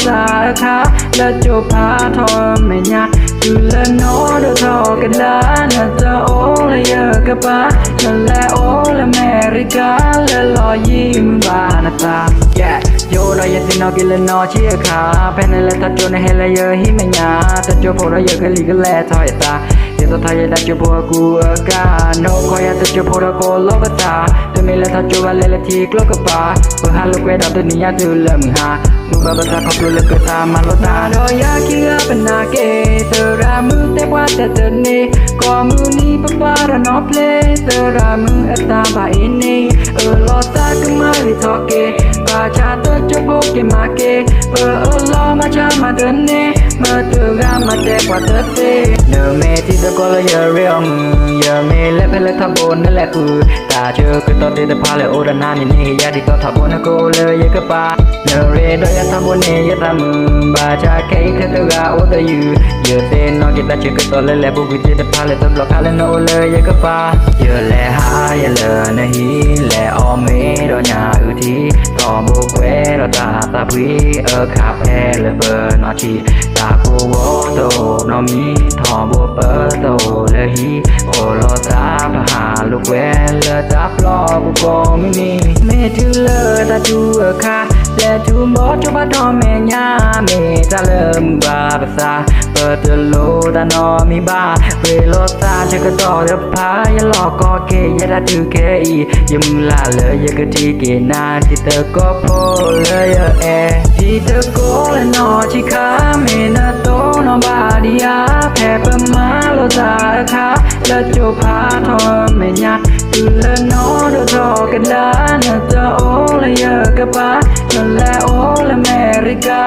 ตาค่ะและจูพาทอไม่ยากดูแลน้อเดือดทอกันล้านจะโอละเยอะกับป้านั่นแหละโอละอเมริกาและรอยยิ้มบานตาโยเราอย่าตินอกิเลนอเชียขาแผ่นและทัดจนให้ละเยอะหิมยาแต่จูพอเราเยอะกันลีกันแลทอยตาเดี๋ยวตัวไทยได้จูพอกูกาโนคอยแต่จูพอเราโกลบตาตัวมีและทัดจูว่าเลทีกลกป้าเพื่อหาลูกเวดตัวนี้ตูเริ่มหามือบ้าตาขอบคุณเลยก็ตามมาลดตาโดยยาคิดเป็นนาเกเตอรามือแต่ว่าแต่เธอเนี่ยก็มือนี้ปะปาระนอเพลเตอรามือตาบ่ายนี่ลอตาก็มาลิทอเกปาชาเตอจะโบกมาเกลอมาชามาเดินเนี่ยมาเตอรามาแต่กว่าเธอเตเนเมที่ตะกอลเยอะเรียมเยอะเมและเพลทับบนนั่นแหละคือตาเจอคือตอนเดินพาเลยโอดานานี่นี่ยาที่ก็ทับบนก็เลยเยอะกับปาเนเรโดยทับบนเนี่ยยาทำบาชาแค่เธอตัวก็โอดอยู่เยอะเต้นนอกจากจะคือตอนเลยแหละบุกจิตพาเลยตัวบล็อกพาเลยโนเลยเยอะกับปาเยอะแหละหายเลยนะฮีแหละออมเมโดนยาอุทีทอบุกเวรตาตาพีขับแพ้เลยเบอร์นอชีตากูโวโตนอมีทอบุเปิดโตเลยฮีโอโลตาพหาลูกเวลจับล้อกูโกไม่มีเมทูเลตาจูค่ะและจูบอจูบาทอเมญาเมตาเริ่มบาภาษาเปิดโลตานอมีบ้าเวโลตาเชกต่อเดือพายาหลอกก็เกยดาดูเกอียมือลาเลยยกทีเกนาที่เธอก็โพเลยที่เธอก็และนอชิคาเมนาโตนอบาดิยาแพ้ประมาโลตาค่ะและจูพาทอเมญาดูแลน้อเดือดทอกันล้านจะโอละเยอะกับป้านั่นแหละโอละอเมริกา